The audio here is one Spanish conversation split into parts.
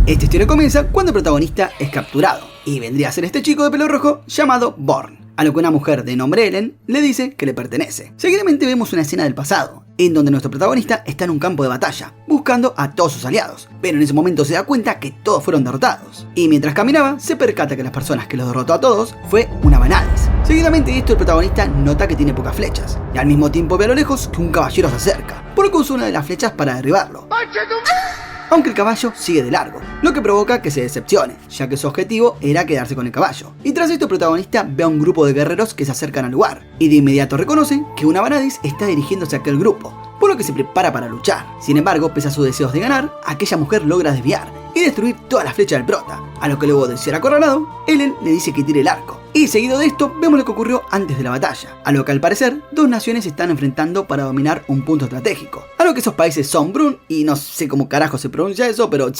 Esta historia comienza cuando el protagonista es capturado, y vendría a ser este chico de pelo rojo llamado Born, a lo que una mujer de nombre Ellen le dice que le pertenece. Seguidamente vemos una escena del pasado, en donde nuestro protagonista está en un campo de batalla, buscando a todos sus aliados, pero en ese momento se da cuenta que todos fueron derrotados, y mientras caminaba se percata que las personas que los derrotó a todos fue una Vanadis. Seguidamente de esto el protagonista nota que tiene pocas flechas, y al mismo tiempo ve a lo lejos que un caballero se acerca, por lo que usa una de las flechas para derribarlo, aunque el caballo sigue de largo, lo que provoca que se decepcione, ya que su objetivo era quedarse con el caballo. Y tras esto el protagonista ve a un grupo de guerreros que se acercan al lugar, y de inmediato reconoce que una Vanadis está dirigiéndose a aquel grupo, por lo que se prepara para luchar. Sin embargo, pese a sus deseos de ganar, aquella mujer logra desviar y destruir todas las flechas del prota, a lo que luego de ser acorralado, Ellen le dice que tire el arco. Y seguido de esto, vemos lo que ocurrió antes de la batalla, a lo que al parecer, dos naciones se están enfrentando para dominar un punto estratégico, a lo que esos países son Brun, y no sé cómo carajo se pronuncia eso, pero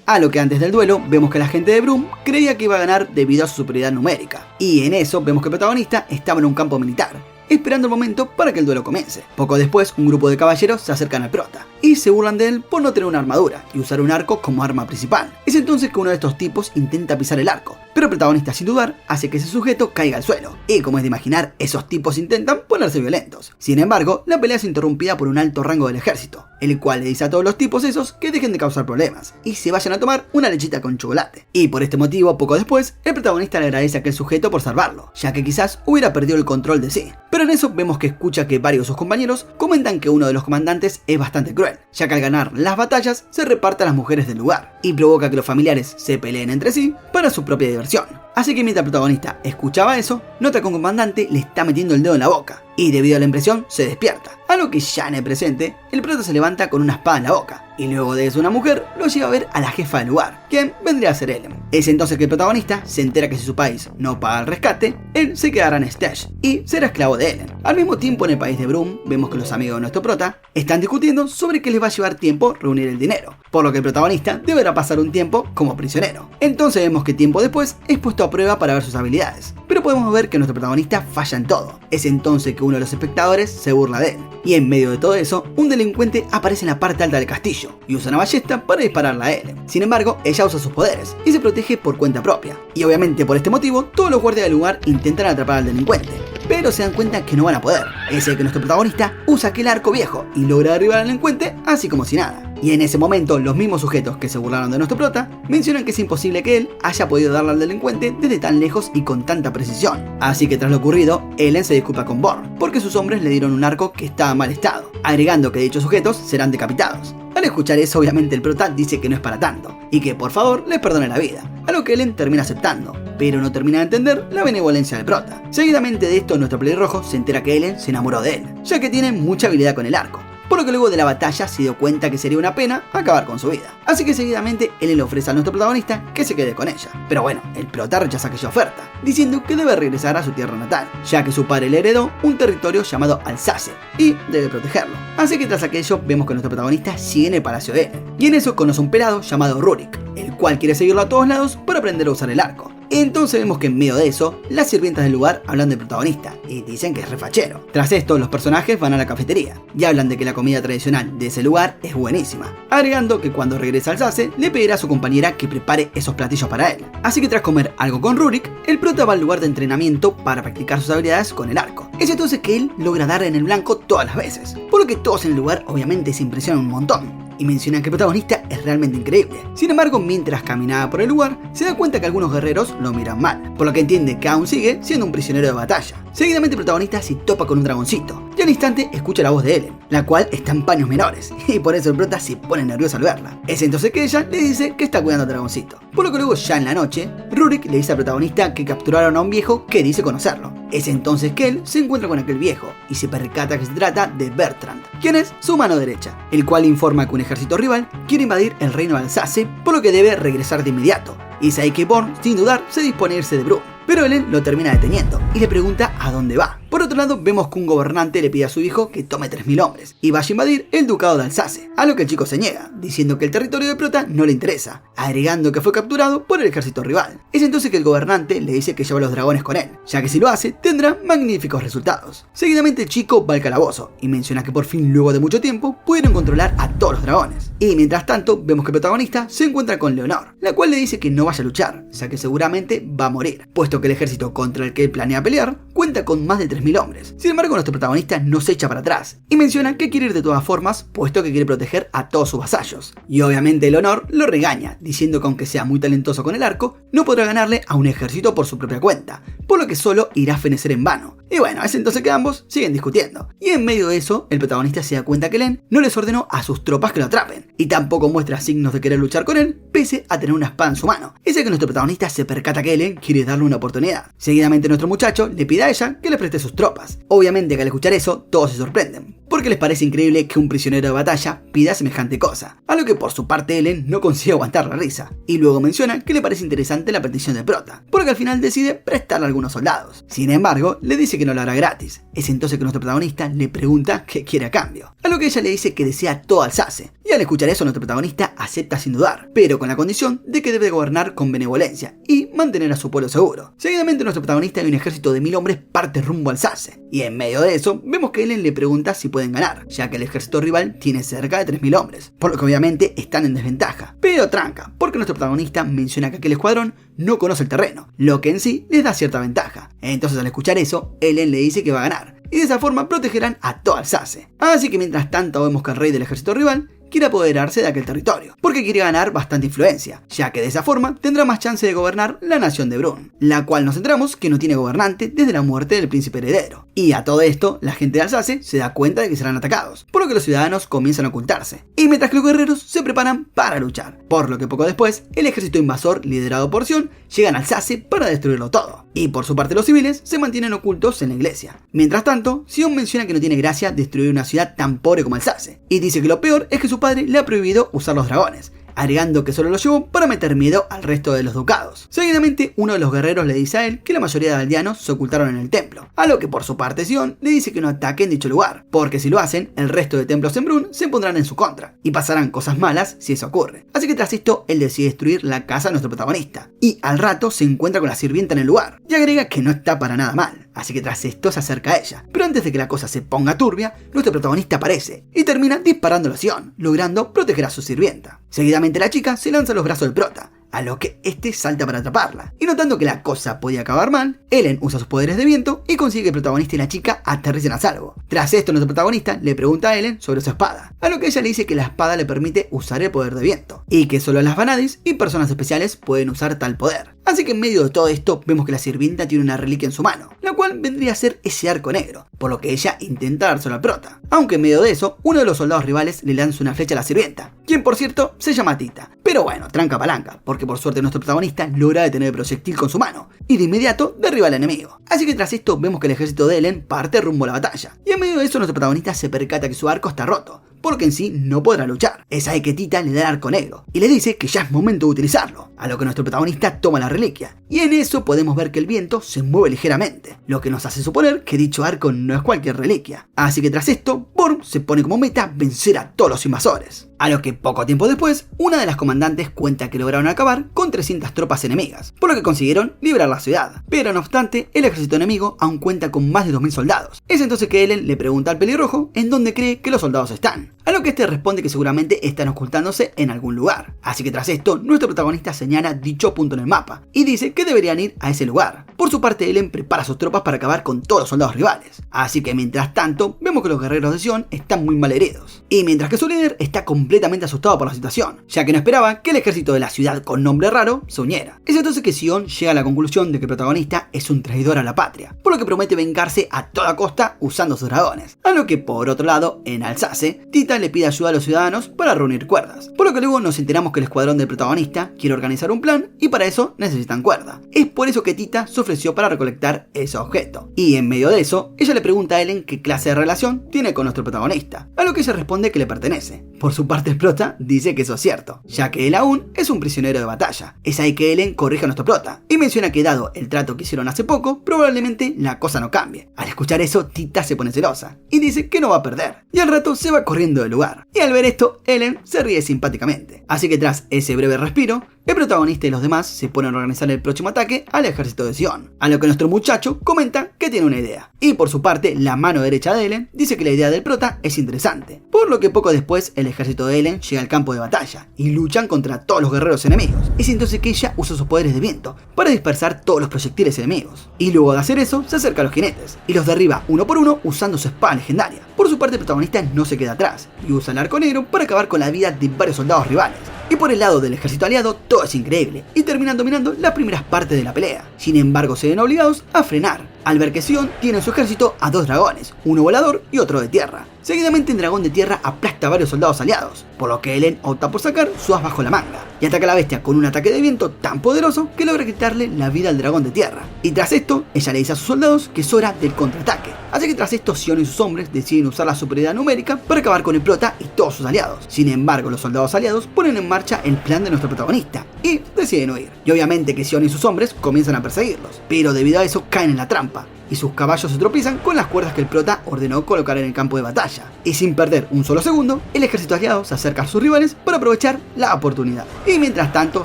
a lo que antes del duelo, vemos que la gente de Brun creía que iba a ganar debido a su superioridad numérica, y en eso vemos que el protagonista estaba en un campo militar, esperando el momento para que el duelo comience. Poco después, un grupo de caballeros se acercan al prota y se burlan de él por no tener una armadura y usar un arco como arma principal. Es entonces que uno de estos tipos intenta pisar el arco, pero el protagonista sin dudar hace que ese sujeto caiga al suelo, y como es de imaginar, esos tipos intentan ponerse violentos. Sin embargo, la pelea es interrumpida por un alto rango del ejército, el cual le dice a todos los tipos esos que dejen de causar problemas y se vayan a tomar una lechita con chocolate. Y por este motivo, poco después, el protagonista le agradece a aquel sujeto por salvarlo, ya que quizás hubiera perdido el control de sí. Pero en eso vemos que escucha que varios de sus compañeros comentan que uno de los comandantes es bastante cruel, ya que al ganar las batallas se reparte a las mujeres del lugar, y provoca que los familiares se peleen entre sí para su propia diversión. Así que mientras el protagonista escuchaba eso, nota que un comandante le está metiendo el dedo en la boca, y debido a la impresión se despierta, a lo que ya en el presente, el prota se levanta con una espada en la boca, y luego de eso una mujer lo lleva a ver a la jefa del lugar, quien vendría a ser Ellen. Es entonces que el protagonista se entera que si su país no paga el rescate, él se quedará en Stesh y será esclavo de Ellen. Al mismo tiempo, en el país de Brum, vemos que los amigos de nuestro prota están discutiendo sobre que les va a llevar tiempo reunir el dinero, por lo que el protagonista deberá pasar un tiempo como prisionero. Entonces vemos que tiempo después es puesto a prueba para ver sus habilidades, pero podemos ver que nuestro protagonista falla en todo. Es entonces que uno de los espectadores se burla de él, y en medio de todo eso, un delincuente aparece en la parte alta del castillo y usa una ballesta para dispararla a Ellen. Sin embargo, ella usa sus poderes y se protege por cuenta propia, y obviamente por este motivo todos los guardias del lugar intentan atrapar al delincuente, pero se dan cuenta que no van a poder. Es el que nuestro protagonista usa aquel arco viejo y logra derribar al delincuente así como si nada. Y en ese momento, los mismos sujetos que se burlaron de nuestro prota mencionan que es imposible que él haya podido darle al delincuente desde tan lejos y con tanta precisión. Así que tras lo ocurrido, Ellen se disculpa con Born, porque sus hombres le dieron un arco que estaba en mal estado, agregando que dichos sujetos serán decapitados. Al escuchar eso, obviamente el prota dice que no es para tanto, y que por favor les perdone la vida, a lo que Ellen termina aceptando, pero no termina de entender la benevolencia del prota. Seguidamente de esto, nuestro pelirrojo se entera que Ellen se enamoró de él, ya que tiene mucha habilidad con el arco, por lo que luego de la batalla se dio cuenta que sería una pena acabar con su vida. Así que seguidamente él le ofrece a nuestro protagonista que se quede con ella. Pero bueno, el prota rechaza aquella oferta, diciendo que debe regresar a su tierra natal, ya que su padre le heredó un territorio llamado Alsace y debe protegerlo. Así que tras aquello vemos que nuestro protagonista sigue en el palacio de Ellen, y en eso conoce a un pelado llamado Rurik, el cual quiere seguirlo a todos lados para aprender a usar el arco. Entonces vemos que en medio de eso, las sirvientas del lugar hablan del protagonista y dicen que es refachero. Tras esto, los personajes van a la cafetería y hablan de que la comida tradicional de ese lugar es buenísima, agregando que cuando regresa al Alsace le pedirá a su compañera que prepare esos platillos para él. Así que tras comer algo con Rurik, el prota va al lugar de entrenamiento para practicar sus habilidades con el arco. Es entonces que él logra dar en el blanco todas las veces, por lo que todos en el lugar obviamente se impresionan un montón y mencionan que el protagonista es realmente increíble. Sin embargo, mientras caminaba por el lugar, se da cuenta que algunos guerreros lo miran mal, por lo que entiende que aún sigue siendo un prisionero de batalla. Seguidamente el protagonista se topa con un dragoncito, y al instante escucha la voz de Ellen, la cual está en paños menores, y por eso el prota se pone nervioso al verla. Es entonces que ella le dice que está cuidando al dragoncito, por lo que luego ya en la noche, Rurik le dice al protagonista que capturaron a un viejo que dice conocerlo. Es entonces que él se encuentra con aquel viejo y se percata que se trata de Bertrand, quien es su mano derecha, el cual informa que un ejército rival quiere invadir el reino de Alsace, por lo que debe regresar de inmediato. Y es ahí que Born, sin dudar, se dispone a irse de Brum, pero Ellen lo termina deteniendo y le pregunta a dónde va. Por otro lado, vemos que un gobernante le pide a su hijo que tome 3000 hombres y vaya a invadir el ducado de Alsace, a lo que el chico se niega, diciendo que el territorio de Prota no le interesa, agregando que fue capturado por el ejército rival. Es entonces que el gobernante le dice que lleva los dragones con él, ya que si lo hace tendrá magníficos resultados. Seguidamente el chico va al calabozo y menciona que por fin, luego de mucho tiempo, pudieron controlar a todos los dragones. Y mientras tanto, vemos que el protagonista se encuentra con Leonor, la cual le dice que no vaya a luchar, ya que seguramente va a morir, puesto que el ejército contra el que él planea pelear cuenta con más de 3000 hombres. Sin embargo, nuestro protagonista no se echa para atrás y menciona que quiere ir de todas formas, puesto que quiere proteger a todos sus vasallos. Y obviamente Leonor lo regaña, diciendo que aunque sea muy talentoso con el arco, no podrá ganarle a un ejército por su propia cuenta, por lo que solo irá a fenecer en vano. Y bueno, es entonces que ambos siguen discutiendo. Y en medio de eso, el protagonista se da cuenta que Len no les ordenó a sus tropas que lo atrapen, y tampoco muestra signos de querer luchar con él, pese a tener una espada en su mano. Es que nuestro protagonista se percata que Len quiere darle una oportunidad. Seguidamente nuestro muchacho le pide a ella que le preste sus tropas. Obviamente que al escuchar eso, todos se sorprenden, porque les parece increíble que un prisionero de batalla pida semejante cosa, a lo que por su parte Ellen no consigue aguantar la risa, y luego menciona que le parece interesante la petición de Prota, porque al final decide prestarle a algunos soldados. Sin embargo, le dice que no lo hará gratis. Es entonces que nuestro protagonista le pregunta qué quiere a cambio, a lo que ella le dice que desea todo Alsace, y al escuchar eso nuestro protagonista acepta sin dudar, pero con la condición de que debe gobernar con benevolencia y mantener a su pueblo seguro. Seguidamente nuestro protagonista y un ejército de 1000 hombres parte rumbo a Alsace, y en medio de eso vemos que Ellen le pregunta si pueden ganar, ya que el ejército rival tiene cerca de 3000 hombres, por lo que obviamente están en desventaja, pero tranca, porque nuestro protagonista menciona que aquel escuadrón no conoce el terreno, lo que en sí les da cierta ventaja. Entonces al escuchar eso, Ellen le dice que va a ganar, y de esa forma protegerán a todo Alsace. Así que mientras tanto vemos que el rey del ejército rival quiere apoderarse de aquel territorio, porque quiere ganar bastante influencia, ya que de esa forma tendrá más chance de gobernar la nación de Brun, la cual nos centramos que no tiene gobernante desde la muerte del príncipe heredero. Y a todo esto, la gente de Alsace se da cuenta de que serán atacados, por lo que los ciudadanos comienzan a ocultarse, y mientras que los guerreros se preparan para luchar, por lo que poco después, el ejército invasor liderado por Sion llegan a Alsace para destruirlo todo, y por su parte los civiles se mantienen ocultos en la iglesia. Mientras tanto, Sion menciona que no tiene gracia destruir una ciudad tan pobre como Alsace, y dice que lo peor es que su padre le ha prohibido usar los dragones, agregando que solo lo llevó para meter miedo al resto de los ducados. Seguidamente, uno de los guerreros le dice a él que la mayoría de aldeanos se ocultaron en el templo, a lo que por su parte Sion le dice que no ataquen dicho lugar, porque si lo hacen, el resto de templos en Brun se pondrán en su contra, y pasarán cosas malas si eso ocurre. Así que tras esto, él decide destruir la casa de nuestro protagonista, y al rato se encuentra con la sirvienta en el lugar, y agrega que no está para nada mal. Así que tras esto se acerca a ella, pero antes de que la cosa se ponga turbia, nuestro protagonista aparece y termina disparando a Sion, logrando proteger a su sirvienta. Seguidamente la chica se lanza a los brazos del prota, a lo que este salta para atraparla, y notando que la cosa podía acabar mal, Ellen usa sus poderes de viento y consigue que el protagonista y la chica aterricen a salvo. Tras esto nuestro protagonista le pregunta a Ellen sobre su espada, a lo que ella le dice que la espada le permite usar el poder de viento, y que solo las Vanadis y personas especiales pueden usar tal poder. Así que en medio de todo esto vemos que la sirvienta tiene una reliquia en su mano, la cual vendría a ser ese arco negro, por lo que ella intenta dárselo al prota. Aunque en medio de eso, uno de los soldados rivales le lanza una flecha a la sirvienta, quien por cierto se llama Tita. Pero bueno, tranca palanca, porque por suerte nuestro protagonista logra detener el proyectil con su mano, y de inmediato derriba al enemigo. Así que tras esto vemos que el ejército de Ellen parte rumbo a la batalla, y en medio de eso nuestro protagonista se percata que su arco está roto, porque en sí no podrá luchar. Es ahí que Tita le da el arco negro y le dice que ya es momento de utilizarlo, a lo que nuestro protagonista toma la reliquia, y en eso podemos ver que el viento se mueve ligeramente, lo que nos hace suponer que dicho arco no es cualquier reliquia. Así que tras esto, Born se pone como meta vencer a todos los invasores. A lo que poco tiempo después, una de las comandantes cuenta que lograron acabar con 300 tropas enemigas, por lo que consiguieron liberar la ciudad. Pero no obstante, el ejército enemigo aún cuenta con más de 2000 soldados. Es entonces que Ellen le pregunta al pelirrojo en dónde cree que los soldados están, a lo que este responde que seguramente están ocultándose en algún lugar. Así que tras esto, nuestro protagonista señala dicho punto en el mapa y dice que deberían ir a ese lugar. Por su parte, Ellen prepara sus tropas para acabar con todos los soldados rivales. Así que mientras tanto, vemos que los guerreros de Sion están muy mal heridos, y mientras que su líder está completamente asustado por la situación, ya que no esperaba que el ejército de la ciudad con nombre raro se uniera. Es entonces que Sion llega a la conclusión de que el protagonista es un traidor a la patria, por lo que promete vengarse a toda costa usando sus dragones. A lo que por otro lado, en Alsace, Tita le pide ayuda a los ciudadanos para reunir cuerdas, por lo que luego nos enteramos que el escuadrón del protagonista quiere organizar un plan y para eso necesitan cuerda. Es por eso que Tita sufre ofreció para recolectar ese objeto. Y en medio de eso, ella le pregunta a Ellen qué clase de relación tiene con nuestro protagonista, a lo que ella responde que le pertenece. Por su parte, el prota dice que eso es cierto, ya que él aún es un prisionero de batalla. Es ahí que Ellen corrige a nuestro prota y menciona que dado el trato que hicieron hace poco, probablemente la cosa no cambie. Al escuchar eso, Tita se pone celosa y dice que no va a perder, y al rato se va corriendo del lugar. Y al ver esto, Ellen se ríe simpáticamente. Así que tras ese breve respiro, el protagonista y los demás se ponen a organizar el próximo ataque al ejército de Sion, a lo que nuestro muchacho comenta que tiene una idea. Y por su parte, la mano derecha de Ellen dice que la idea del prota es interesante, por lo que poco después el ejército de Ellen llega al campo de batalla y luchan contra todos los guerreros enemigos. Es entonces que ella usa sus poderes de viento para dispersar todos los proyectiles enemigos, y luego de hacer eso se acerca a los jinetes y los derriba uno por uno usando su espada legendaria. Por su parte, el protagonista no se queda atrás y usa el arco negro para acabar con la vida de varios soldados rivales. Y por el lado del ejército aliado todo es increíble y terminan dominando las primeras partes de la pelea. Sin embargo, se ven obligados a frenar al ver que Sion tiene en su ejército a dos dragones, uno volador y otro de tierra. Seguidamente, el dragón de tierra aplasta a varios soldados aliados, por lo que Ellen opta por sacar su as bajo la manga y ataca a la bestia con un ataque de viento tan poderoso que logra quitarle la vida al dragón de tierra. Y tras esto, ella le dice a sus soldados que es hora del contraataque. Así que tras esto, Sion y sus hombres deciden usar la superioridad numérica para acabar con el prota y todos sus aliados. Sin embargo, los soldados aliados ponen en marcha el plan de nuestro protagonista y deciden huir. Y obviamente que Sion y sus hombres comienzan a perseguirlos, pero debido a eso caen en la trampa y sus caballos se tropiezan con las cuerdas que el prota ordenó colocar en el campo de batalla. Y sin perder un solo segundo, el ejército aliado se acerca a sus rivales para aprovechar la oportunidad. Y mientras tanto,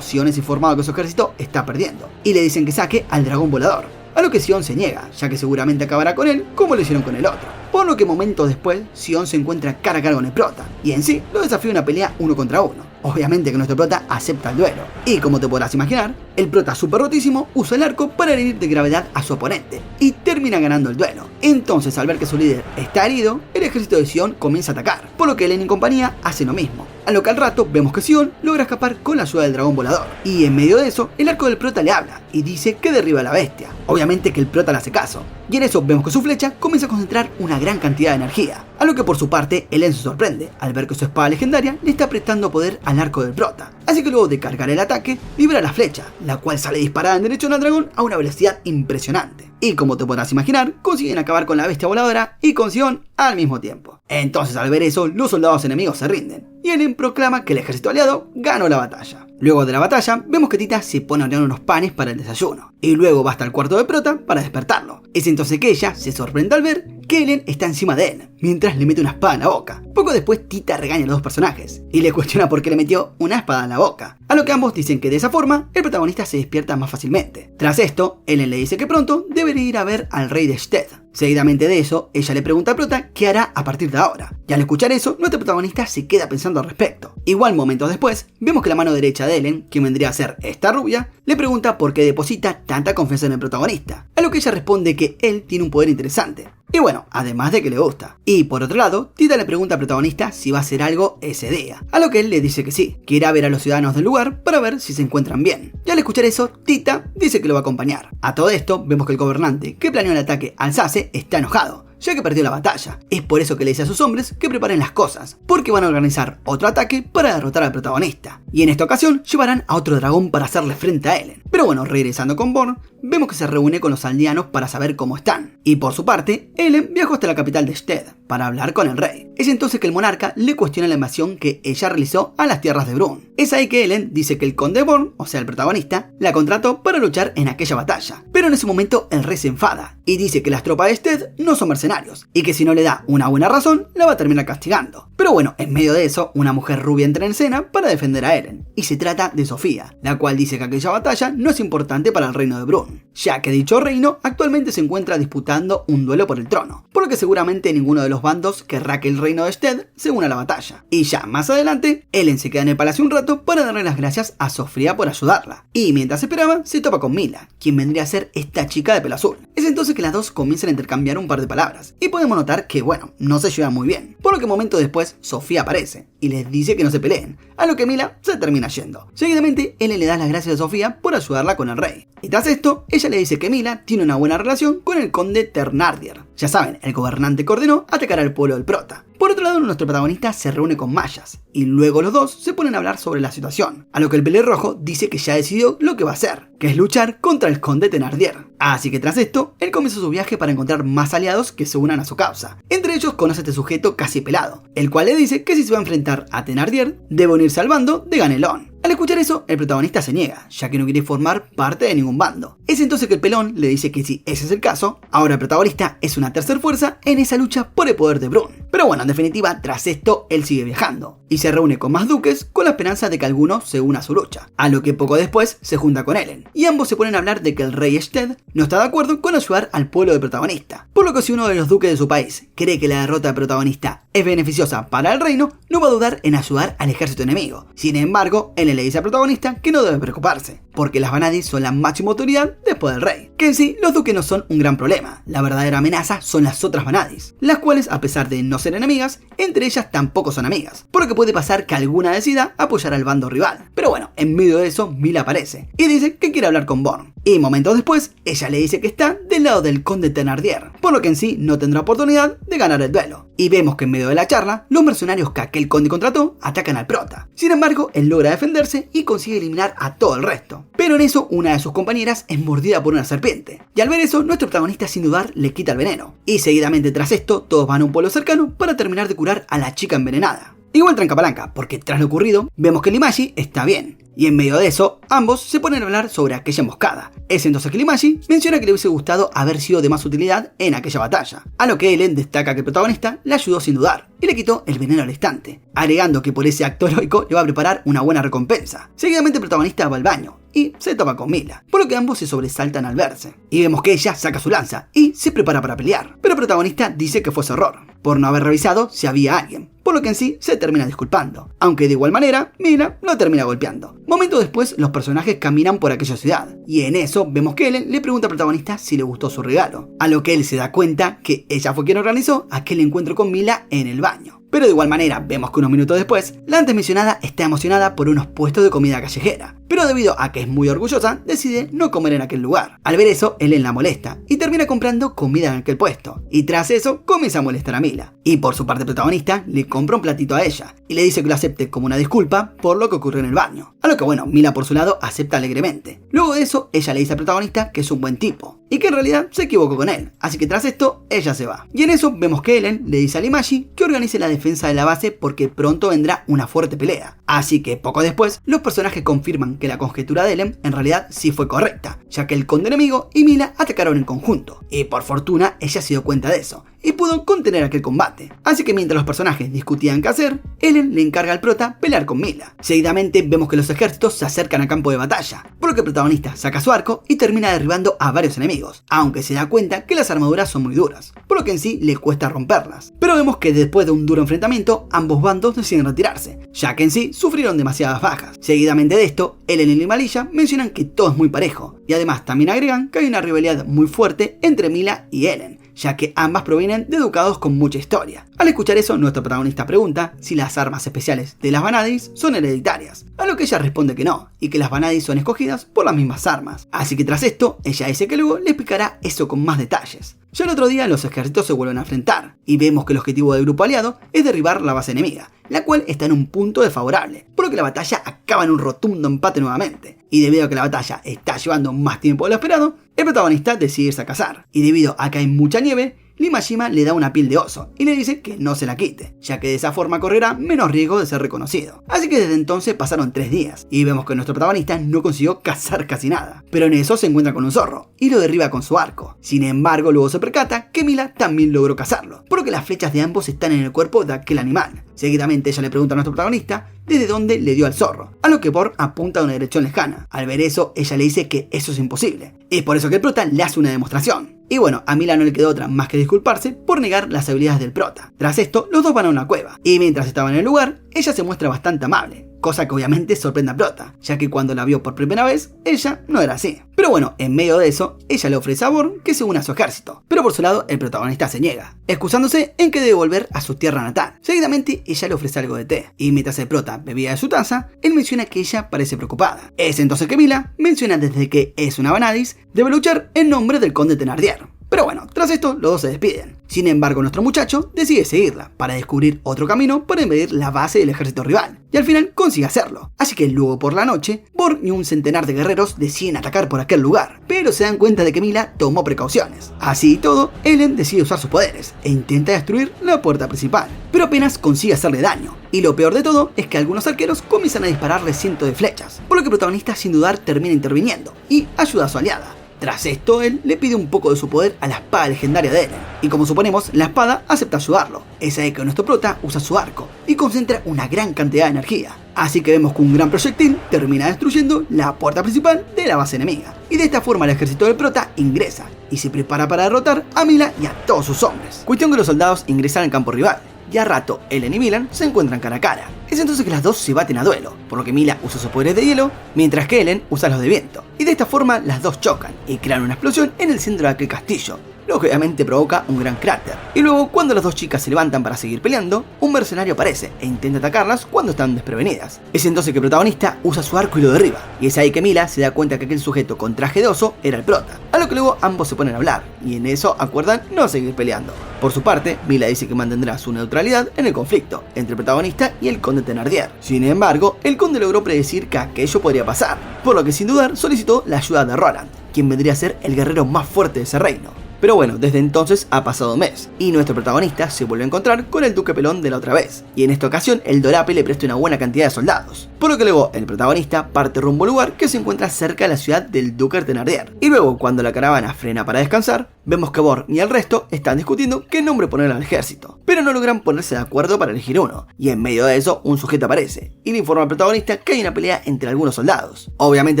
Sion es informado que su ejército está perdiendo y le dicen que saque al dragón volador, a lo que Sion se niega, ya que seguramente acabará con él como lo hicieron con el otro. Por lo que momentos después, Sion se encuentra cara a cara con el prota y en sí lo desafía una pelea uno contra uno. Obviamente que nuestro prota acepta el duelo, y como te podrás imaginar, el prota super rotísimo usa el arco para herir de gravedad a su oponente y termina ganando el duelo. Entonces, al ver que su líder está herido, el ejército de Sion comienza a atacar, por lo que Ellen y compañía hacen lo mismo. A lo que al rato vemos que Sion logra escapar con la ayuda del dragón volador, y en medio de eso, el arco del prota le habla y dice que derriba a la bestia. Obviamente que el prota le hace caso, y en eso vemos que su flecha comienza a concentrar una gran cantidad de energía, a lo que por su parte Ellen se sorprende al ver que su espada legendaria le está prestando poder al arco del prota. Así que luego de cargar el ataque, libera la flecha, la cual sale disparada en dirección al dragón a una velocidad impresionante. Y como te podrás imaginar, consiguen acabar con la bestia voladora y con Sion al mismo tiempo. Entonces, al ver eso, los soldados enemigos se rinden y Ellen proclama que el ejército aliado ganó la batalla. Luego de la batalla, vemos que Tita se pone a hornear unos panes para el desayuno y luego va hasta el cuarto de prota para despertarlo. Es entonces que ella se sorprende al ver que Ellen está encima de él, mientras le mete una espada en la boca. Poco después, Tita regaña a los dos personajes y le cuestiona por qué le metió una espada en la boca, a lo que ambos dicen que de esa forma el protagonista se despierta más fácilmente. Tras esto, Ellen le dice que pronto debería ir a ver al rey de Sted. Seguidamente de eso, ella le pregunta al prota qué hará a partir de ahora, y al escuchar eso, nuestro protagonista se queda pensando al respecto. Igual momentos después, vemos que la mano derecha de Ellen, quien vendría a ser esta rubia, le pregunta por qué deposita tanta confianza en el protagonista, a lo que ella responde que él tiene un poder interesante. Y bueno, además de que le gusta. Y por otro lado, Tita le pregunta al protagonista si va a hacer algo ese día, a lo que él le dice que sí, que irá a ver a los ciudadanos del lugar para ver si se encuentran bien. Y al escuchar eso, Tita dice que lo va a acompañar. A todo esto, vemos que el gobernante que planeó el ataque a Alsace está enojado, ya que perdió la batalla. Es por eso que le dice a sus hombres que preparen las cosas, porque van a organizar otro ataque para derrotar al protagonista. Y en esta ocasión llevarán a otro dragón para hacerle frente a Ellen. Pero bueno, regresando con Born, vemos que se reúne con los aldeanos para saber cómo están. Y por su parte, Ellen viajó hasta la capital de Sted para hablar con el rey. Es entonces que el monarca le cuestiona la invasión que ella realizó a las tierras de Brun. Es ahí que Ellen dice que el conde Born, o sea el protagonista, la contrató para luchar en aquella batalla. Pero en ese momento el rey se enfada y dice que las tropas de Sted no son mercenarios y que si no le da una buena razón, la va a terminar castigando. Pero bueno, en medio de eso, una mujer rubia entra en escena para defender a Ellen, y se trata de Sofía, la cual dice que aquella batalla no es importante para el reino de Brun, ya que dicho reino actualmente se encuentra disputando un duelo por el trono, por lo que seguramente ninguno de los bandos querrá que el reino de Sted se una a la batalla. Y ya más adelante, Ellen se queda en el palacio un rato para darle las gracias a Sofía por ayudarla, y mientras esperaba, se topa con Mila, quien vendría a ser esta chica de pelo azul. Es entonces que las dos comienzan a intercambiar un par de palabras, y podemos notar que, bueno, no se llevan muy bien, por lo que momentos después Sofía aparece y les dice que no se peleen, a lo que Mila se termina yendo. Seguidamente, Ellen le da las gracias a Sofía por ayudarla con el rey, y tras esto, ella le dice que Mila tiene una buena relación con el conde Ternardier. Ya saben, el gobernante que ordenó atacar al pueblo del prota, Por otro lado, nuestro protagonista se reúne con Mayas, y luego los dos se ponen a hablar sobre la situación, a lo que el pelirrojo dice que ya decidió lo que va a hacer, que es luchar contra el conde Thenardier. Así que tras esto, él comienza su viaje para encontrar más aliados que se unan a su causa. Entre ellos conoce a este sujeto casi pelado, el cual le dice que si se va a enfrentar a Thenardier, debe unirse al bando de Ganelón. Al escuchar eso, el protagonista se niega, ya que no quiere formar parte de ningún bando. Es entonces que el pelón le dice que si ese es el caso, ahora el protagonista es una tercer fuerza en esa lucha por el poder de Brun. Pero bueno, en definitiva, tras esto, él sigue viajando, y se reúne con más duques con la esperanza de que alguno se una a su lucha, a lo que poco después se junta con Ellen, y ambos se ponen a hablar de que el rey Sted no está de acuerdo con ayudar al pueblo del protagonista, por lo que si uno de los duques de su país cree que la derrota del protagonista es beneficiosa para el reino, no va a dudar en ayudar al ejército enemigo. Sin embargo, Ellen le dice al protagonista que no debe preocuparse, porque las Vanadis son la máxima autoridad después del rey. Que en sí, los duques no son un gran problema, la verdadera amenaza son las otras Vanadis, las cuales, a pesar de no ser enemigas, entre ellas tampoco son amigas, por lo que puede pasar que alguna decida apoyar al bando rival. Pero bueno, en medio de eso, Mila aparece, y dice que quiere hablar con Born, y momentos después, ella le dice que está del lado del conde Thenardier, por lo que en sí no tendrá oportunidad de ganar el duelo. Y vemos que en medio de la charla, los mercenarios que aquel conde contrató atacan al prota. Sin embargo, él logra defenderse y consigue eliminar a todo el resto. Pero en eso, una de sus compañeras es mordida por una serpiente. Y al ver eso, nuestro protagonista sin dudar le quita el veneno. Y seguidamente tras esto, todos van a un pueblo cercano para terminar de curar a la chica envenenada. Igual tranca palanca, porque tras lo ocurrido, vemos que Limashi está bien. Y en medio de eso, ambos se ponen a hablar sobre aquella emboscada. Es entonces que Limashi menciona que le hubiese gustado haber sido de más utilidad en aquella batalla, a lo que Ellen destaca que el protagonista le ayudó sin dudar y le quitó el veneno al instante, agregando que por ese acto heroico le va a preparar una buena recompensa. Seguidamente el protagonista va al baño y se topa con Mila, por lo que ambos se sobresaltan al verse. Y vemos que ella saca su lanza y se prepara para pelear, pero el protagonista dice que fue su error, por no haber revisado si había alguien, por lo que en sí se termina disculpando, aunque de igual manera Mila lo termina golpeando. Momentos después los personajes caminan por aquella ciudad, y en eso vemos que Ellen le pregunta al protagonista si le gustó su regalo, a lo que él se da cuenta que ella fue quien organizó aquel encuentro con Mila en el baño. Pero de igual manera, vemos que unos minutos después, la antes mencionada está emocionada por unos puestos de comida callejera, pero debido a que es muy orgullosa, decide no comer en aquel lugar. Al ver eso, Ellen la molesta y termina comprando comida en aquel puesto, y tras eso comienza a molestar a Mila. Y por su parte el protagonista le compra un platito a ella, y le dice que lo acepte como una disculpa por lo que ocurrió en el baño, a lo que bueno, Mila por su lado acepta alegremente. Luego de eso, ella le dice al protagonista que es un buen tipo, y que en realidad se equivocó con él, así que tras esto, ella se va. Y en eso vemos que Ellen le dice a Limashi que organice la defensa de la base porque pronto vendrá una fuerte pelea. Así que poco después, los personajes confirman que la conjetura de Ellen en realidad sí fue correcta, ya que el conde enemigo y Mila atacaron en conjunto, y por fortuna ella se dio cuenta de eso, y pudo contener aquel combate. Así que mientras los personajes discutían qué hacer, Ellen le encarga al prota pelear con Mila. Seguidamente vemos que los ejércitos se acercan al campo de batalla, por lo que el protagonista saca su arco y termina derribando a varios enemigos, aunque se da cuenta que las armaduras son muy duras, por lo que en sí le cuesta romperlas. Pero vemos que después de un duro enfrentamiento, ambos bandos deciden retirarse, ya que en sí sufrieron demasiadas bajas. Seguidamente de esto, Ellen y Limalilla mencionan que todo es muy parejo, y además también agregan que hay una rivalidad muy fuerte entre Mila y Ellen, ya que ambas provienen de ducados con mucha historia. Al escuchar eso, nuestro protagonista pregunta si las armas especiales de las Vanadis son hereditarias, a lo que ella responde que no, y que las Vanadis son escogidas por las mismas armas. Así que tras esto, ella dice que luego le explicará eso con más detalles. Ya el otro día los ejércitos se vuelven a enfrentar, y vemos que el objetivo del grupo aliado es derribar la base enemiga, la cual está en un punto desfavorable, por lo que la batalla acaba en un rotundo empate nuevamente. Y debido a que la batalla está llevando más tiempo de lo esperado, el protagonista decide irse a cazar, y debido a que hay mucha nieve, Limashima le da una piel de oso y le dice que no se la quite, ya que de esa forma correrá menos riesgo de ser reconocido. Así que desde entonces pasaron 3 días y vemos que nuestro protagonista no consiguió cazar casi nada, pero en eso se encuentra con un zorro y lo derriba con su arco. Sin embargo, luego se percata que Mila también logró cazarlo, por lo que las flechas de ambos están en el cuerpo de aquel animal. Seguidamente ella le pregunta a nuestro protagonista desde dónde le dio al zorro, a lo que Born apunta a una dirección lejana. Al ver eso, ella le dice que eso es imposible. Es por eso que el prota le hace una demostración. Y bueno, a Mila no le quedó otra más que disculparse por negar las habilidades del prota. Tras esto, los dos van a una cueva, y mientras estaban en el lugar, ella se muestra bastante amable, cosa que obviamente sorprende a Prota, ya que cuando la vio por primera vez, ella no era así. Pero bueno, en medio de eso, ella le ofrece a Born que se una a su ejército, pero por su lado el protagonista se niega, excusándose en que debe volver a su tierra natal. Seguidamente, ella le ofrece algo de té, y mientras el prota bebía de su taza, él menciona que ella parece preocupada. Es entonces que Mila menciona desde que es una Vanadis, debe luchar en nombre del conde Thenardier. Pero bueno, tras esto, los dos se despiden. Sin embargo, nuestro muchacho decide seguirla para descubrir otro camino para invadir la base del ejército rival, y al final consigue hacerlo. Así que luego por la noche, Born y un centenar de guerreros deciden atacar por aquel lugar, pero se dan cuenta de que Mila tomó precauciones. Así y todo, Ellen decide usar sus poderes e intenta destruir la puerta principal, pero apenas consigue hacerle daño. Y lo peor de todo es que algunos arqueros comienzan a dispararle cientos de flechas, por lo que el protagonista sin dudar termina interviniendo y ayuda a su aliada. Tras esto, él le pide un poco de su poder a la espada legendaria de Ellen, y como suponemos, la espada acepta ayudarlo. Es ahí que nuestro prota usa su arco y concentra una gran cantidad de energía. Así que vemos que un gran proyectil termina destruyendo la puerta principal de la base enemiga. Y de esta forma el ejército del prota ingresa y se prepara para derrotar a Mila y a todos sus hombres. Cuestión que los soldados ingresan al campo rival, y a rato Ellen y Milan se encuentran cara a cara. Es entonces que las dos se baten a duelo, por lo que Mila usa sus poderes de hielo, mientras que Ellen usa los de viento. Y de esta forma las dos chocan y crean una explosión en el centro de aquel castillo, lo que obviamente provoca un gran cráter. Y luego, cuando las dos chicas se levantan para seguir peleando, un mercenario aparece e intenta atacarlas cuando están desprevenidas. Es entonces que el protagonista usa su arco y lo derriba, y es ahí que Mila se da cuenta que aquel sujeto con traje de oso era el prota, a lo que luego ambos se ponen a hablar, y en eso acuerdan no seguir peleando. Por su parte, Mila dice que mantendrá su neutralidad en el conflicto entre el protagonista y el conde Thenardier. Sin embargo, el conde logró predecir que aquello podría pasar, por lo que sin dudar solicitó la ayuda de Roland, quien vendría a ser el guerrero más fuerte de ese reino. Pero bueno, desde entonces ha pasado un mes, y nuestro protagonista se vuelve a encontrar con el duque pelón de la otra vez, y en esta ocasión el Dorape le presta una buena cantidad de soldados, por lo que luego el protagonista parte rumbo al lugar que se encuentra cerca de la ciudad del duque Thenardier. Y luego, cuando la caravana frena para descansar, vemos que Born y el resto están discutiendo qué nombre poner al ejército, pero no logran ponerse de acuerdo para elegir uno, y en medio de eso un sujeto aparece, y le informa al protagonista que hay una pelea entre algunos soldados. Obviamente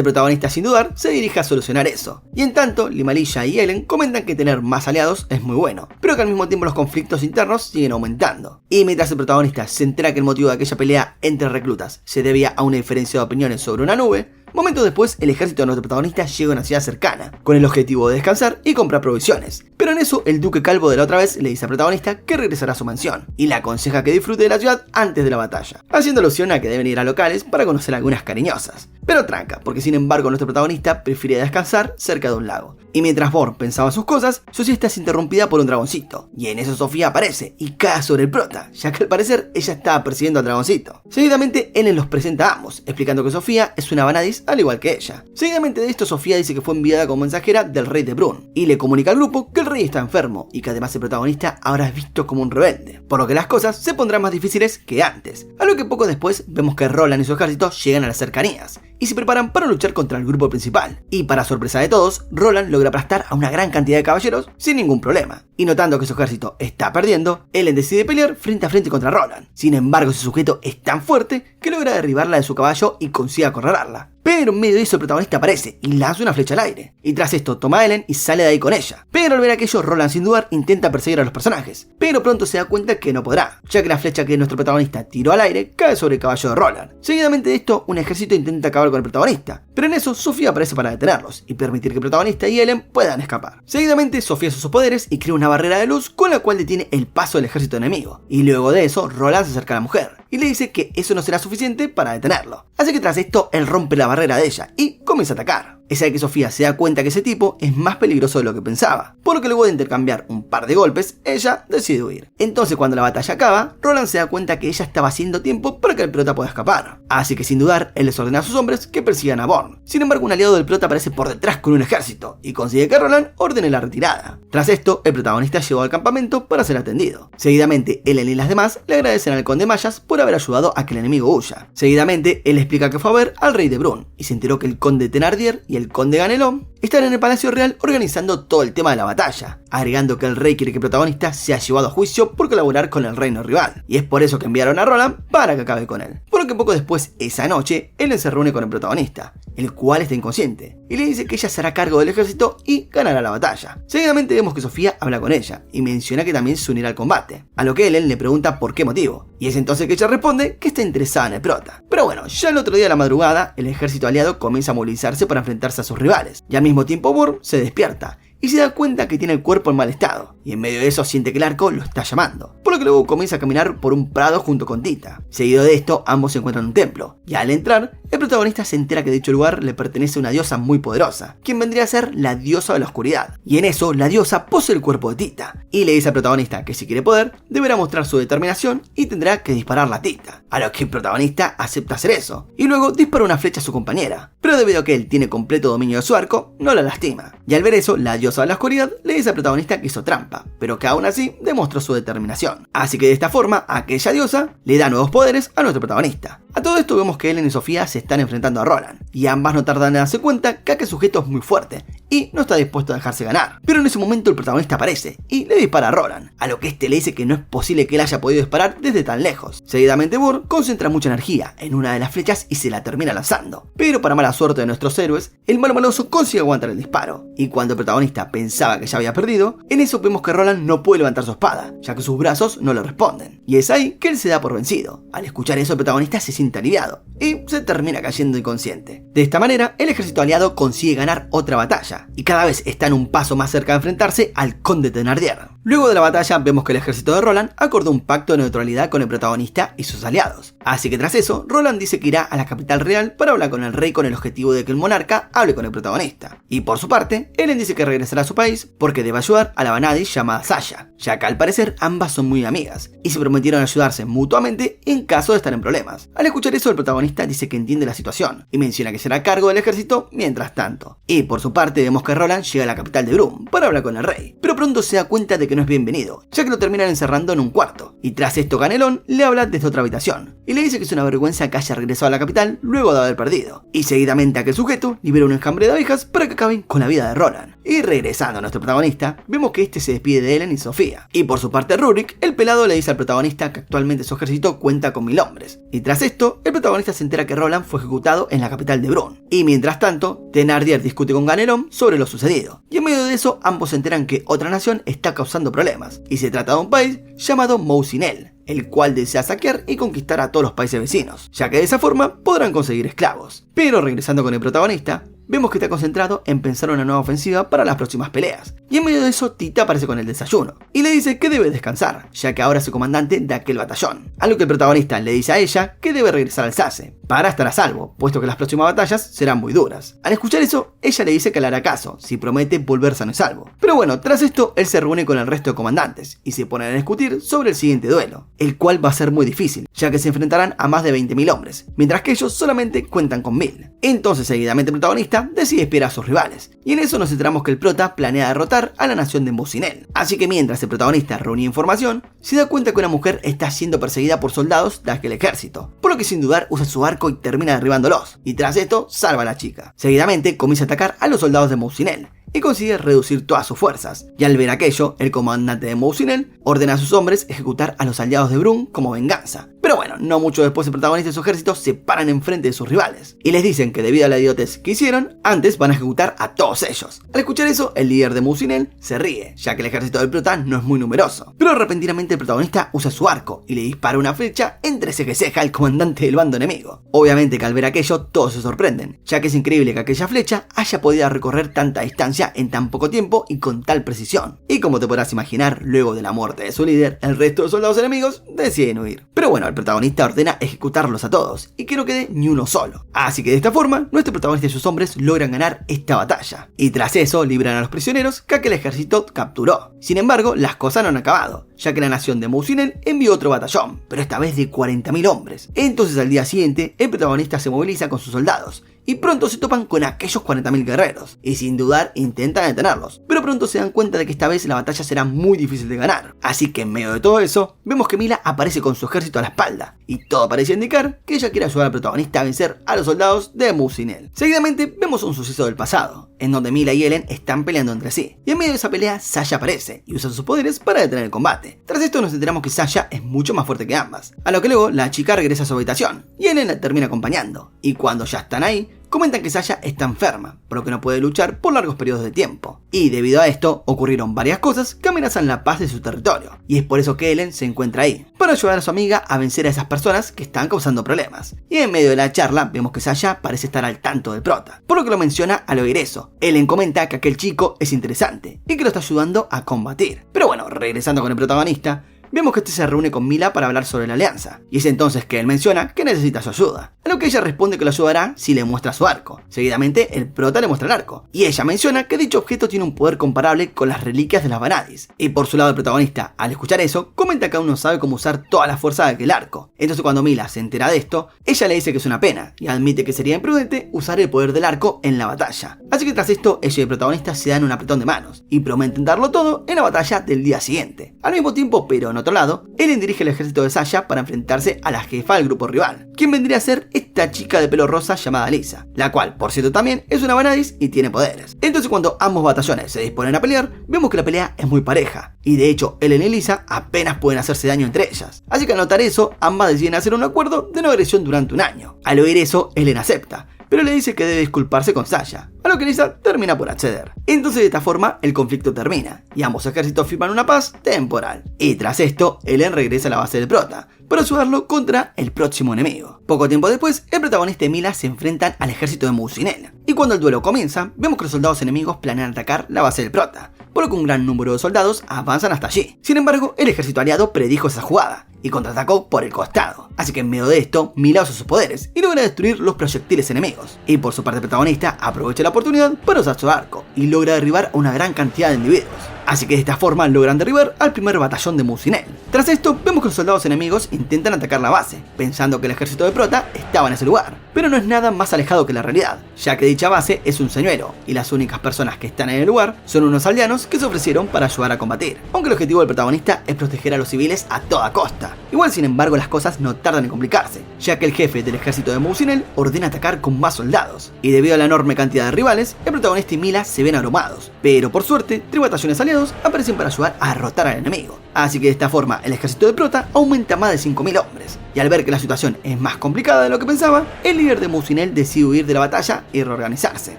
el protagonista sin dudar se dirige a solucionar eso, y en tanto Limalilla y Ellen comentan que tener más aliados es muy bueno, pero que al mismo tiempo los conflictos internos siguen aumentando. Y mientras el protagonista se entera que el motivo de aquella pelea entre reclutas se debía a una diferencia de opiniones sobre una nube, momentos después el ejército de nuestro protagonista llega a una ciudad cercana, con el objetivo de descansar y comprar provisiones. Pero en eso el duque calvo de la otra vez le dice al protagonista que regresará a su mansión, y le aconseja que disfrute de la ciudad antes de la batalla, haciendo alusión a que deben ir a locales para conocer algunas cariñosas. Pero tranca, porque sin embargo nuestro protagonista prefiere descansar cerca de un lago. Y mientras Born pensaba sus cosas, su siesta es interrumpida por un dragoncito, y en eso Sofía aparece y cae sobre el prota, ya que al parecer ella estaba persiguiendo al dragoncito. Seguidamente Ellen los presenta a ambos, explicando que Sofía es una Vanadis al igual que ella. Seguidamente de esto, Sofía dice que fue enviada como mensajera del rey de Brunn, y le comunica al grupo que el rey está enfermo, y que además el protagonista ahora es visto como un rebelde, por lo que las cosas se pondrán más difíciles que antes. A lo que poco después vemos que Roland y su ejército llegan a las cercanías, y se preparan para luchar contra el grupo principal. Y para sorpresa de todos, Roland logra aplastar a una gran cantidad de caballeros sin ningún problema. Y notando que su ejército está perdiendo, Ellen decide pelear frente a frente contra Roland. Sin embargo, ese sujeto es tan fuerte que logra derribarla de su caballo y consigue acorralarla. Pero en medio de eso el protagonista aparece y lanza una flecha al aire. Y tras esto toma a Ellen y sale de ahí con ella. Pero al ver aquello, Roland sin dudar intenta perseguir a los personajes. Pero pronto se da cuenta que no podrá, ya que la flecha que nuestro protagonista tiró al aire cae sobre el caballo de Roland. Seguidamente de esto, un ejército intenta acabar con el protagonista. Pero en eso, Sofía aparece para detenerlos y permitir que el protagonista y Ellen puedan escapar. Seguidamente, Sofía usa sus poderes y crea una barrera de luz con la cual detiene el paso del ejército enemigo. Y luego de eso, Roland se acerca a la mujer y le dice que eso no será suficiente para detenerlo. Así que tras esto, él rompe la barrera de ella y comienza a atacar. Es ahí que Sofía se da cuenta que ese tipo es más peligroso de lo que pensaba, por lo que luego de intercambiar un par de golpes, ella decide huir. Entonces cuando la batalla acaba, Roland se da cuenta que ella estaba haciendo tiempo para que el prota pueda escapar. Así que sin dudar, él les ordena a sus hombres que persigan a Born. Sin embargo, un aliado del prota aparece por detrás con un ejército y consigue que Roland ordene la retirada. Tras esto, el protagonista llegó al campamento para ser atendido. Seguidamente, Ellen y las demás le agradecen al conde Mayas por haber ayudado a que el enemigo huya. Seguidamente, él explica que fue a ver al rey de Brunn y se enteró que el conde Thenardier y el conde Ganelón están en el Palacio Real organizando todo el tema de la batalla, agregando que el rey quiere que el protagonista sea llevado a juicio por colaborar con el reino rival, y es por eso que enviaron a Roland para que acabe con él. Por lo que poco después, esa noche, Ellen se reúne con el protagonista, el cual está inconsciente, y le dice que ella se hará cargo del ejército y ganará la batalla. Seguidamente vemos que Sofía habla con ella, y menciona que también se unirá al combate, a lo que Ellen le pregunta por qué motivo, y es entonces que ella responde que está interesada en el prota. Pero bueno, ya el otro día de la madrugada, el ejército aliado comienza a movilizarse para enfrentarse a sus rivales, y al mismo tiempo Born se despierta y se da cuenta que tiene el cuerpo en mal estado, y en medio de eso siente que el arco lo está llamando, por lo que luego comienza a caminar por un prado junto con Tita. Seguido de esto, ambos se encuentran en un templo, y al entrar, el protagonista se entera que dicho lugar le pertenece a una diosa muy poderosa, quien vendría a ser la diosa de la oscuridad. Y en eso, la diosa posee el cuerpo de Tita, y le dice al protagonista que si quiere poder, deberá mostrar su determinación y tendrá que disparar la Tita. A lo que el protagonista acepta hacer eso, y luego dispara una flecha a su compañera. Pero debido a que él tiene completo dominio de su arco, no la lastima. Y al ver eso, la diosa de la oscuridad le dice al protagonista que hizo trampa, pero que aún así demostró su determinación. Así que de esta forma, aquella diosa le da nuevos poderes a nuestro protagonista. A todo esto vemos que Ellen y Sofía se están enfrentando a Roland, y ambas no tardan en darse cuenta que aquel sujeto es muy fuerte y no está dispuesto a dejarse ganar. Pero en ese momento el protagonista aparece y le dispara a Roland, a lo que este le dice que no es posible que él haya podido disparar desde tan lejos. Seguidamente Burr concentra mucha energía en una de las flechas y se la termina lanzando. Pero para mala suerte de nuestros héroes, el malo maloso consigue aguantar el disparo, y cuando el protagonista pensaba que ya había perdido, en eso vemos que Roland no puede levantar su espada, ya que sus brazos no le responden. Y es ahí que él se da por vencido. Al escuchar eso, el protagonista se siente aliviado y se termina cayendo inconsciente. De esta manera, el ejército aliado consigue ganar otra batalla, y cada vez están un paso más cerca de enfrentarse al conde Thénardier. Luego de la batalla, vemos que el ejército de Roland acordó un pacto de neutralidad con el protagonista y sus aliados. Así que tras eso, Roland dice que irá a la capital real para hablar con el rey con el objetivo de que el monarca hable con el protagonista. Y por su parte, Ellen dice que regresará a su país porque debe ayudar a la Vanadis llamada Sasha, ya que al parecer ambas son muy amigas y se prometieron ayudarse mutuamente en caso de estar en problemas. Al escuchar eso, el protagonista dice que entiende la situación y menciona que será a cargo del ejército mientras tanto. Y por su parte, vemos que Roland llega a la capital de Brum para hablar con el rey, pero pronto se da cuenta de que no es bienvenido, ya que lo terminan encerrando en un cuarto. Y tras esto, Ganelón le habla desde otra habitación y le dice que es una vergüenza que haya regresado a la capital luego de haber perdido. Y seguidamente aquel sujeto libera un enjambre de abejas para que acaben con la vida de Roland. Y regresando a nuestro protagonista, vemos que este se despide de Ellen y Sofía. Y por su parte, Rurik, el pelado, le dice al protagonista que actualmente su ejército cuenta con 1000 hombres. Y tras esto, el protagonista se entera que Roland fue ejecutado en la capital de Brum. Y mientras tanto, Thénardier discute con Ganelón sobre lo sucedido. Y en medio de eso, ambos se enteran que otra nación está causando problemas. Y se trata de un país llamado Mousinel, el cual desea saquear y conquistar a todos los países vecinos, ya que de esa forma podrán conseguir esclavos. Pero regresando con el protagonista, vemos que está concentrado en pensar una nueva ofensiva para las próximas peleas. Y en medio de eso, Tita aparece con el desayuno y le dice que debe descansar, ya que ahora es el comandante de aquel batallón. A lo que el protagonista le dice a ella que debe regresar al Sace para estar a salvo, puesto que las próximas batallas serán muy duras. Al escuchar eso, ella le dice que le hará caso si promete volver sano y salvo. Pero bueno, tras esto, él se reúne con el resto de comandantes y se ponen a discutir sobre el siguiente duelo, el cual va a ser muy difícil, ya que se enfrentarán a más de 20.000 hombres, mientras que ellos solamente cuentan con 1000. Entonces, seguidamente el protagonista decide esperar a sus rivales, y en eso nos enteramos que el prota planea derrotar a la nación de Mousinel. Así que mientras el protagonista reunía información, se da cuenta que una mujer está siendo perseguida por soldados de aquel ejército, por lo que sin dudar usa su arco y termina derribándolos, y tras esto salva a la chica. Seguidamente comienza a atacar a los soldados de Mousinel y consigue reducir todas sus fuerzas, y al ver aquello, el comandante de Mousinel ordena a sus hombres ejecutar a los aliados de Brum como venganza. Pero bueno, no mucho después el protagonista y su ejército se paran enfrente de sus rivales y les dicen que debido a la idiotez que hicieron, antes van a ejecutar a todos ellos. Al escuchar eso, el líder de Mousinel se ríe, ya que el ejército del prota no es muy numeroso. Pero repentinamente el protagonista usa su arco y le dispara una flecha entre ceja y ceja al comandante del bando enemigo. Obviamente que al ver aquello todos se sorprenden, ya que es increíble que aquella flecha haya podido recorrer tanta distancia en tan poco tiempo y con tal precisión. Y como te podrás imaginar, luego de la muerte de su líder, el resto de soldados enemigos deciden huir. Pero bueno, el protagonista ordena ejecutarlos a todos y que no quede ni uno solo. Así que de esta forma, nuestro protagonista y sus hombres logran ganar esta batalla. Y tras eso, libran a los prisioneros que aquel ejército capturó. Sin embargo, las cosas no han acabado, ya que la nación de Mousinel envió otro batallón, pero esta vez de 40.000 hombres. Entonces al día siguiente, el protagonista se moviliza con sus soldados y pronto se topan con aquellos 40.000 guerreros, y sin dudar intentan detenerlos, pero pronto se dan cuenta de que esta vez la batalla será muy difícil de ganar. Así que en medio de todo eso, vemos que Mila aparece con su ejército a la espalda, y todo parece indicar que ella quiere ayudar al protagonista a vencer a los soldados de Mousinel. Seguidamente vemos un suceso del pasado, en donde Mila y Ellen están peleando entre sí, y en medio de esa pelea Sasha aparece y usa sus poderes para detener el combate. Tras esto nos enteramos que Sasha es mucho más fuerte que ambas, a lo que luego la chica regresa a su habitación, y Ellen la termina acompañando, y cuando ya están ahí, comentan que Sasha está enferma, por lo que no puede luchar por largos periodos de tiempo. Y debido a esto, ocurrieron varias cosas que amenazan la paz de su territorio. Y es por eso que Ellen se encuentra ahí, para ayudar a su amiga a vencer a esas personas que están causando problemas. Y en medio de la charla, vemos que Sasha parece estar al tanto del prota, por lo que lo menciona al oír eso. Ellen comenta que aquel chico es interesante y que lo está ayudando a combatir. Pero bueno, regresando con el protagonista, vemos que este se reúne con Mila para hablar sobre la alianza, y es entonces que él menciona que necesita su ayuda, a lo que ella responde que lo ayudará si le muestra su arco. Seguidamente el prota le muestra el arco, y ella menciona que dicho objeto tiene un poder comparable con las reliquias de las Vanadis, y por su lado el protagonista, al escuchar eso, comenta que aún no sabe cómo usar toda la fuerza de aquel arco. Entonces cuando Mila se entera de esto, ella le dice que es una pena, y admite que sería imprudente usar el poder del arco en la batalla. Así que tras esto, ella y el protagonista se dan un apretón de manos, y prometen darlo todo en la batalla del día siguiente. Al mismo tiempo, pero en otro lado, Ellen dirige el ejército de Sasha para enfrentarse a la jefa del grupo rival, quien vendría a ser esta chica de pelo rosa llamada Lisa, la cual, por cierto, también es una Vanadis y tiene poderes. Entonces cuando ambos batallones se disponen a pelear, vemos que la pelea es muy pareja, y de hecho Ellen y Lisa apenas pueden hacerse daño entre ellas. Así que al notar eso, ambas deciden hacer un acuerdo de no agresión durante un año. Al oír eso, Ellen acepta, pero le dice que debe disculparse con Sasha, a lo que Lisa termina por acceder. Entonces de esta forma el conflicto termina, y ambos ejércitos firman una paz temporal. Y tras esto, Ellen regresa a la base del prota, para ayudarlo contra el próximo enemigo. Poco tiempo después, el protagonista y Mila se enfrentan al ejército de Musinel, y cuando el duelo comienza, vemos que los soldados enemigos planean atacar la base del prota, por lo que un gran número de soldados avanzan hasta allí. Sin embargo, el ejército aliado predijo esa jugada, y contraatacó por el costado. Así que en medio de esto, Mila usa sus poderes y logra destruir los proyectiles enemigos. Y por su parte el protagonista aprovecha la oportunidad para usar su arco y logra derribar a una gran cantidad de individuos. Así que de esta forma logran derribar al primer batallón de Musinel. Tras esto, vemos que los soldados enemigos intentan atacar la base, pensando que el ejército de prota estaba en ese lugar. Pero no es nada más alejado que la realidad, ya que dicha base es un señuelo, y las únicas personas que están en el lugar son unos aldeanos que se ofrecieron para ayudar a combatir. Aunque el objetivo del protagonista es proteger a los civiles a toda costa. Igual, sin embargo, las cosas no tardan en complicarse, ya que el jefe del ejército de Musinel ordena atacar con más soldados, y debido a la enorme cantidad de rivales, el protagonista y Mila se ven abrumados. Pero por suerte, 3 batallones aliados aparecen para ayudar a derrotar al enemigo. Así que de esta forma, el ejército de prota aumenta más de 5000 hombres, y al ver que la situación es más complicada de lo que pensaba, el líder de Musinel decide huir de la batalla y reorganizarse.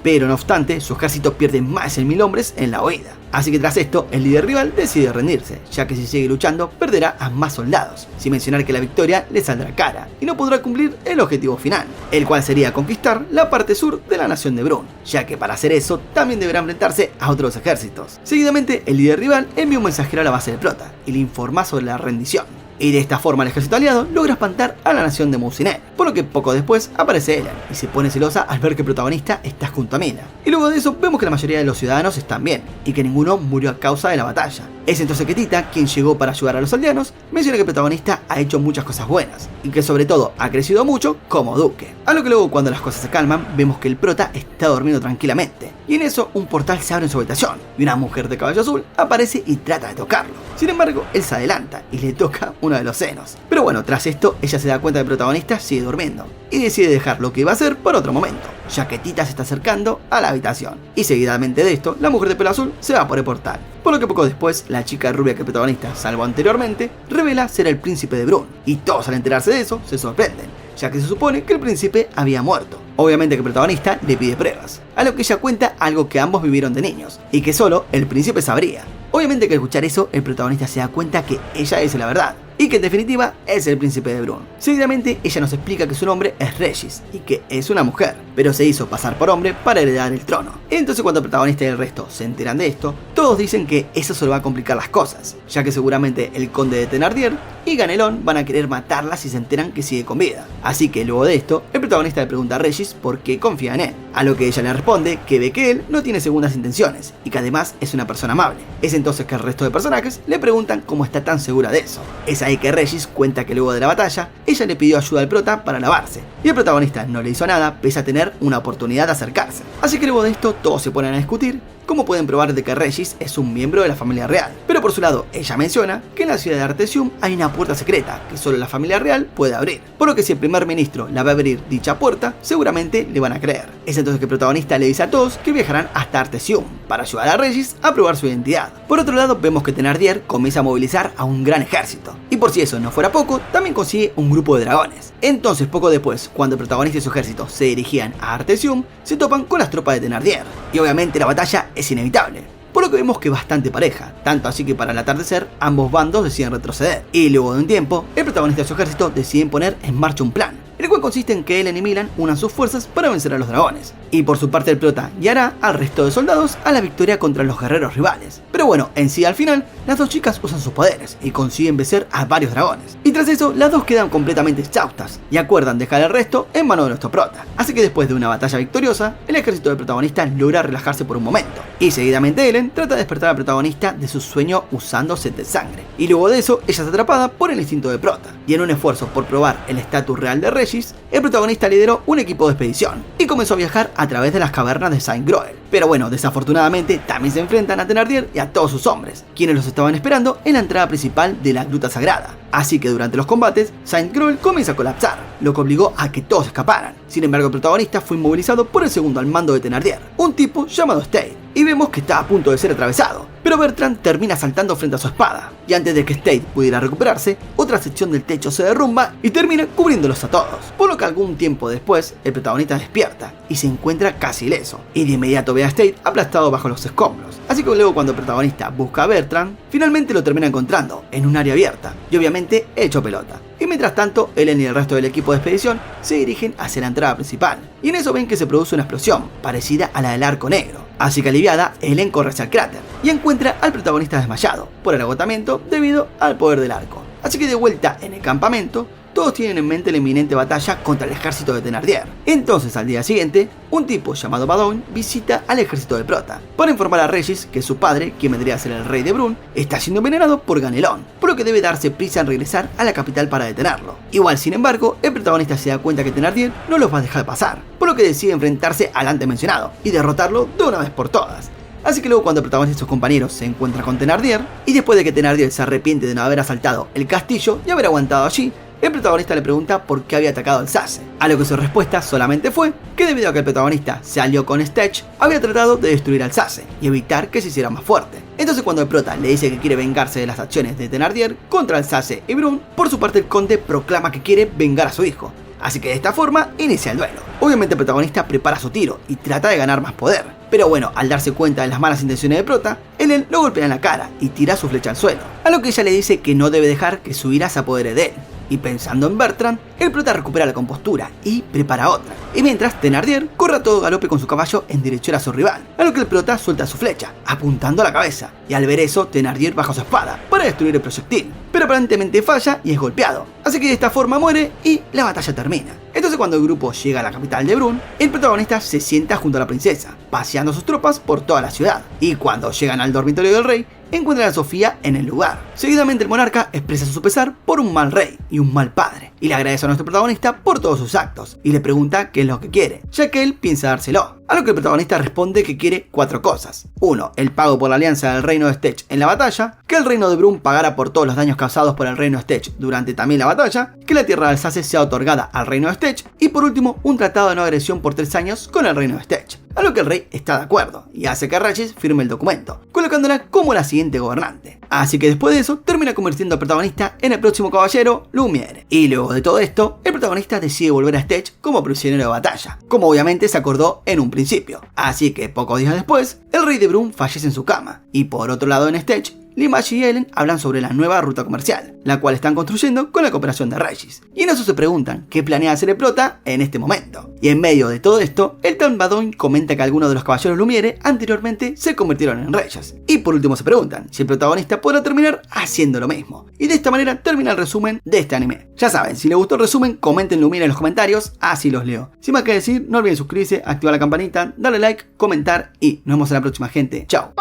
Pero no obstante, su ejército pierde más de 1000 hombres en la huida. Así que tras esto, el líder rival decide rendirse, ya que si sigue luchando, perderá a más soldados, sin mencionar que la victoria le saldrá cara, y no podrá cumplir el objetivo final, el cual sería conquistar la parte sur de la nación de Brun, ya que para hacer eso, también deberá enfrentarse a otros ejércitos. Seguidamente, el líder rival envía un mensajero a la base del prota, y le informa sobre la rendición. Y de esta forma el ejército aliado logra espantar a la nación de Musinel, por lo que poco después aparece Ellen y se pone celosa al ver que el protagonista está junto a Mila. Y luego de eso vemos que la mayoría de los ciudadanos están bien y que ninguno murió a causa de la batalla. Es entonces que Tita, quien llegó para ayudar a los aldeanos, menciona que el protagonista ha hecho muchas cosas buenas y que sobre todo ha crecido mucho como duque. A lo que luego, cuando las cosas se calman, vemos que el prota está durmiendo tranquilamente, y en eso un portal se abre en su habitación y una mujer de cabello azul aparece y trata de tocarlo. Sin embargo, él se adelanta y le toca uno de los senos. Pero bueno, tras esto, ella se da cuenta que el protagonista sigue durmiendo y decide dejar lo que iba a hacer para otro momento, ya que Tita se está acercando a la habitación. Y seguidamente de esto, la mujer de pelo azul se va por el portal. Por lo que poco después, la chica rubia que el protagonista salvó anteriormente revela ser el príncipe de Brun, y todos al enterarse de eso se sorprenden, ya que se supone que el príncipe había muerto. Obviamente que el protagonista le pide pruebas, a lo que ella cuenta algo que ambos vivieron de niños, y que solo el príncipe sabría. Obviamente que al escuchar eso, el protagonista se da cuenta que ella dice la verdad, y que en definitiva es el príncipe de Brun. Seguidamente ella nos explica que su nombre es Regis y que es una mujer, pero se hizo pasar por hombre para heredar el trono. Entonces cuando el protagonista y el resto se enteran de esto, todos dicen que eso solo va a complicar las cosas, ya que seguramente el conde de Thenardier y Ganelón van a querer matarla si se enteran que sigue con vida. Así que luego de esto, el protagonista le pregunta a Regis por qué confía en él, a lo que ella le responde que ve que él no tiene segundas intenciones y que además es una persona amable. Es entonces que el resto de personajes le preguntan cómo está tan segura de eso. Es ahí que Regis cuenta que luego de la batalla, ella le pidió ayuda al prota para lavarse, y el protagonista no le hizo nada pese a tener una oportunidad de acercarse. Así que luego de esto, todos se ponen a discutir cómo pueden probar de que Regis es un miembro de la familia real. Pero por su lado, ella menciona que en la ciudad de Artesium hay una puerta secreta que solo la familia real puede abrir, por lo que si el primer ministro la ve abrir dicha puerta, seguramente le van a creer. Es entonces que el protagonista le dice a todos que viajarán hasta Artesium para ayudar a Regis a probar su identidad. Por otro lado, vemos que Thenardier comienza a movilizar a un gran ejército, y por si eso no fuera poco, también consigue un grupo de dragones. Entonces, poco después, cuando el protagonista y su ejército se dirigían a Artesium, se topan con las tropas de Thenardier, y obviamente la batalla es inevitable, por lo que vemos que es bastante pareja, tanto así que para el atardecer ambos bandos deciden retroceder, y luego de un tiempo, el protagonista y su ejército deciden poner en marcha un plan, el cual consiste en que Ellen y Milan unan sus fuerzas para vencer a los dragones, y por su parte el prota guiará al resto de soldados a la victoria contra los guerreros rivales. Pero bueno, en sí al final, las dos chicas usan sus poderes y consiguen vencer a varios dragones. Y tras eso, las dos quedan completamente exhaustas y acuerdan dejar el resto en manos de nuestro prota. Así que después de una batalla victoriosa, el ejército del protagonista logra relajarse por un momento. Y seguidamente Ellen trata de despertar al protagonista de su sueño usando sed de sangre. Y luego de eso, ella es atrapada por el instinto de prota. Y en un esfuerzo por probar el estatus real de Regis, el protagonista lideró un equipo de expedición y comenzó a viajar a través de las cavernas de Saint Groel. Pero bueno, desafortunadamente también se enfrentan a Thenardier y a todos sus hombres, quienes los estaban esperando en la entrada principal de la Gruta Sagrada. Así que durante los combates, Saint Groel comienza a colapsar, lo que obligó a que todos escaparan. Sin embargo, el protagonista fue inmovilizado por el segundo al mando de Thenardier, un tipo llamado Stade, y vemos que está a punto de ser atravesado. Pero Bertrand termina saltando frente a su espada, y antes de que Stade pudiera recuperarse, otra sección del techo se derrumba y termina cubriéndolos a todos. Por lo que algún tiempo después, el protagonista despierta y se encuentra casi ileso, y de inmediato ve a Stade aplastado bajo los escombros. Así que luego cuando el protagonista busca a Bertrand, finalmente lo termina encontrando en un área abierta, y obviamente hecho pelota. Y mientras tanto, Ellen y el resto del equipo de expedición se dirigen hacia la entrada principal, y en eso ven que se produce una explosión, parecida a la del arco negro. Así que aliviada, Ellen corre hacia el cráter, y encuentra al protagonista desmayado, por el agotamiento debido al poder del arco. Así que de vuelta en el campamento, todos tienen en mente la inminente batalla contra el ejército de Thenardier. Entonces al día siguiente, un tipo llamado Badoin visita al ejército de prota para informar a Regis que su padre, quien vendría a ser el rey de Brun, está siendo envenenado por Ganelón, por lo que debe darse prisa en regresar a la capital para detenerlo. Igual, sin embargo, el protagonista se da cuenta que Thenardier no los va a dejar pasar, por lo que decide enfrentarse al antes mencionado y derrotarlo de una vez por todas. Así que luego cuando el protagonista y sus compañeros se encuentran con Thenardier, y después de que Thenardier se arrepiente de no haber asaltado el castillo y haber aguantado allí, el protagonista le pregunta por qué había atacado al Sace, a lo que su respuesta solamente fue que debido a que el protagonista se alió con Stech, había tratado de destruir al Sace y evitar que se hiciera más fuerte. Entonces cuando el prota le dice que quiere vengarse de las acciones de Thenardier contra el Sace y Brun, por su parte el conde proclama que quiere vengar a su hijo. Así que de esta forma inicia el duelo. Obviamente el protagonista prepara su tiro y trata de ganar más poder. Pero bueno, al darse cuenta de las malas intenciones de prota, Ellen lo golpea en la cara y tira su flecha al suelo, a lo que ella le dice que no debe dejar que su ira se apodere de él. Y pensando en Bertrand, el prota recupera la compostura y prepara otra. Y mientras, Thenardier corre a todo galope con su caballo en dirección a su rival, a lo que el prota suelta su flecha, apuntando a la cabeza. Y al ver eso, Thenardier baja su espada para destruir el proyectil, pero aparentemente falla y es golpeado. Así que de esta forma muere y la batalla termina. Entonces cuando el grupo llega a la capital de Brun, el protagonista se sienta junto a la princesa, paseando sus tropas por toda la ciudad. Y cuando llegan al dormitorio del rey, encuentran a Sofía en el lugar. Seguidamente el monarca expresa su pesar por un mal rey y un mal padre, y le agradece a nuestro protagonista por todos sus actos, y le pregunta qué es lo que quiere, ya que él piensa dárselo. A lo que el protagonista responde que quiere 4 cosas. 1. El pago por la alianza del reino de Stech en la batalla, que el reino de Brun pagara por todos los daños causados por el reino de Stech durante también la batalla, que la tierra de Alsace sea otorgada al reino de Stech, y por último, un tratado de no agresión por 3 años con el reino de Stech. A lo que el rey está de acuerdo y hace que Regis firme el documento, colocándola como la siguiente gobernante. Así que después de eso termina convirtiendo al protagonista en el próximo caballero Lumiere. Y luego de todo esto, el protagonista decide volver a Stech como prisionero de batalla, como obviamente se acordó en un principio. Así que pocos días después, el rey de Brun fallece en su cama, y por otro lado en Stech, Limash y Ellen hablan sobre la nueva ruta comercial, la cual están construyendo con la cooperación de Regis. Y en eso se preguntan qué planea hacer el prota en este momento. Y en medio de todo esto, el tal Badoin comenta que algunos de los caballeros Lumiere anteriormente se convirtieron en reyes. Y por último se preguntan si el protagonista podrá terminar haciendo lo mismo. Y de esta manera termina el resumen de este anime. Ya saben, si les gustó el resumen, comenten Lumiere en los comentarios, así los leo. Sin más que decir, no olviden suscribirse, activar la campanita, darle like, comentar y nos vemos en la próxima, gente. Chao.